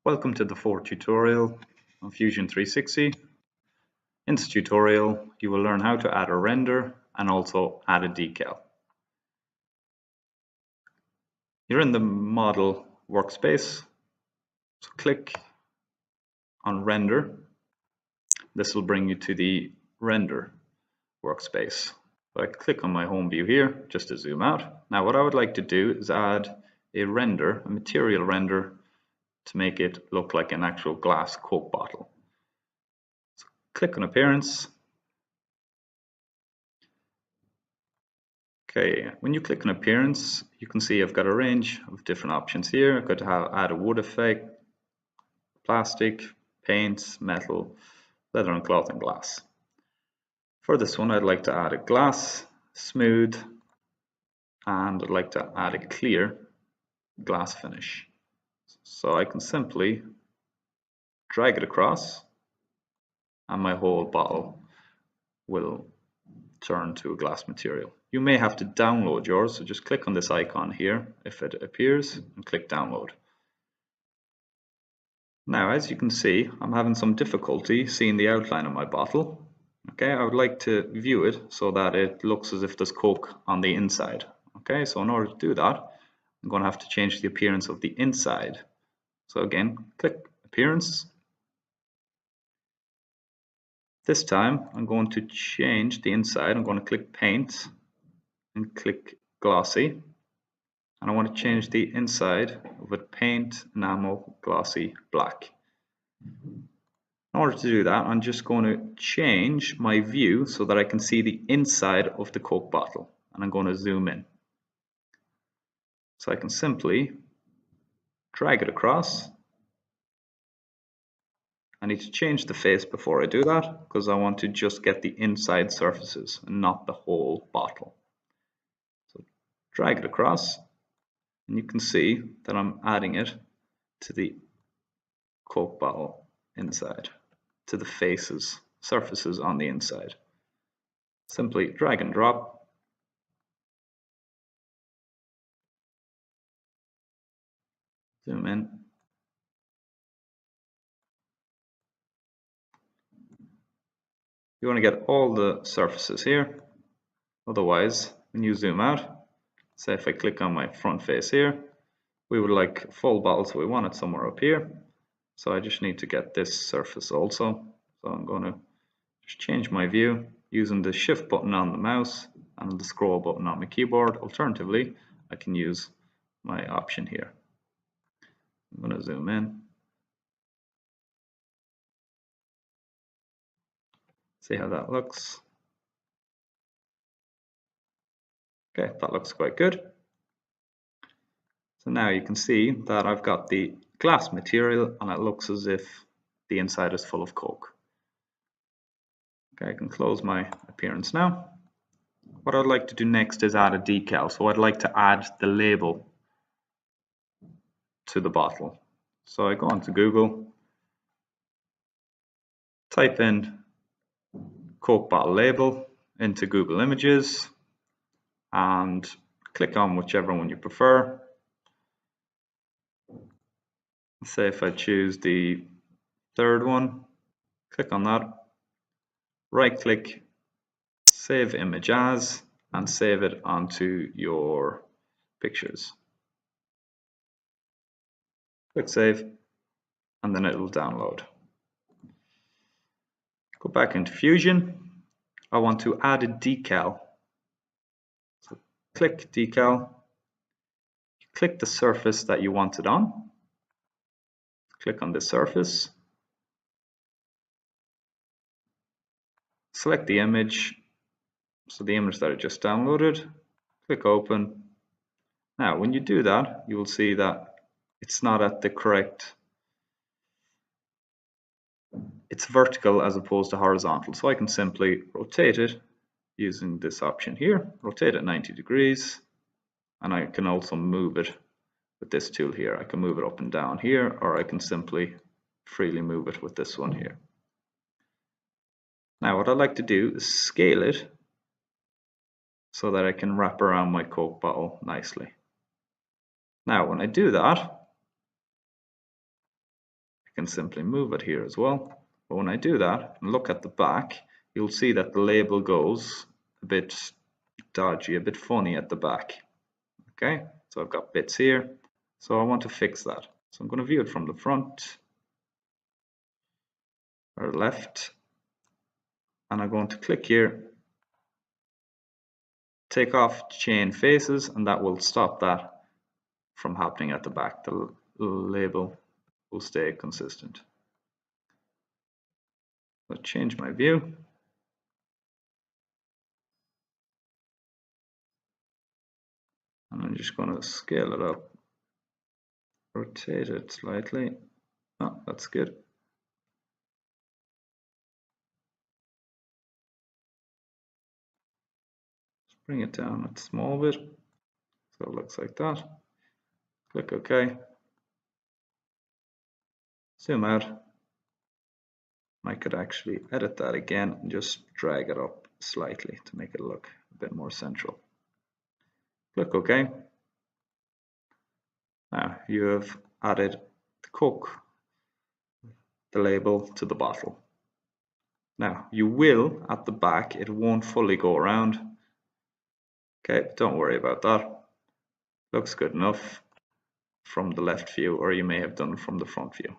Welcome to the fourth tutorial on Fusion 360. In this tutorial, you will learn how to add a render and also add a decal. You're in the model workspace, so click on render. This will bring you to the render workspace. So I click on my home view here just to zoom out. Now what I would like to do is add a render, a material render, to make it look like an actual glass Coke bottle. So click on appearance. Okay, when you click on appearance, you can see I've got a range of different options here. I've got to add a wood effect, plastic, paint, metal, leather and cloth and glass. For this one, I'd like to add a glass, smooth, and I'd like to add a clear glass finish. So I can simply drag it across and my whole bottle will turn to a glass material. You may have to download yours, so just click on this icon here if it appears and click download. Now as you can see, I'm having some difficulty seeing the outline of my bottle. Okay, I would like to view it so that it looks as if there's Coke on the inside. Okay, so in order to do that, I'm going to have to change the appearance of the inside. So again, click appearance. This time I'm going to change the inside. I'm going to click paint and click glossy, and I want to change the inside of it paint enamel glossy black. In order to do that, I'm just going to change my view so that I can see the inside of the Coke bottle, and I'm going to zoom in. So I can simply drag it across. I need to change the face before I do that because I want to just get the inside surfaces and not the whole bottle. So drag it across, and you can see that I'm adding it to the Coke bottle inside, to the faces, surfaces on the inside. Simply drag and drop. Zoom in. You want to get all the surfaces here. Otherwise, when you zoom out, say if I click on my front face here, we would like a full bottle, so we want it somewhere up here. So I just need to get this surface also. So I'm going to just change my view using the shift button on the mouse and the scroll button on my keyboard. Alternatively, I can use my option here. I'm going to zoom in. See how that looks. Okay, that looks quite good. So now you can see that I've got the glass material and it looks as if the inside is full of Coke. Okay, I can close my appearance now. What I'd like to do next is add a decal. So I'd like to add the label to the bottle. So I go onto Google, type in Coke bottle label into Google Images and click on whichever one you prefer. Say if I choose the third one, click on that, right click, save image as, and save it onto your pictures. Click save, and then it will download. Go back into Fusion. I want to add a decal. So click decal, click the surface that you want it on. Click on the surface, select the image, so the image that I just downloaded, click open. Now when you do that, you will see that it's not at the correct, it's vertical as opposed to horizontal, so I can simply rotate it using this option here, rotate it 90 degrees, and I can also move it with this tool here. I can move it up and down here, or I can simply freely move it with this one here. Now what I'd like to do is scale it so that I can wrap around my Coke bottle nicely. Now when I do that, can simply move it here as well. But when I do that and look at the back, you'll see that the label goes a bit dodgy, a bit funny at the back. Okay, so I've got bits here, so I want to fix that. So I'm going to view it from the front or left, and I'm going to click here, take off chain faces, and that will stop that from happening at the back. The label will stay consistent. I'll change my view. And I'm just going to scale it up, rotate it slightly. Oh, that's good. Just bring it down a small bit, so it looks like that. Click OK. Zoom out. I could actually edit that again and just drag it up slightly to make it look a bit more central. Click OK. Now you have added the Coke, the label, to the bottle. Now you will, at the back, it won't fully go around. Okay, don't worry about that. Looks good enough from the left view, or you may have done it from the front view.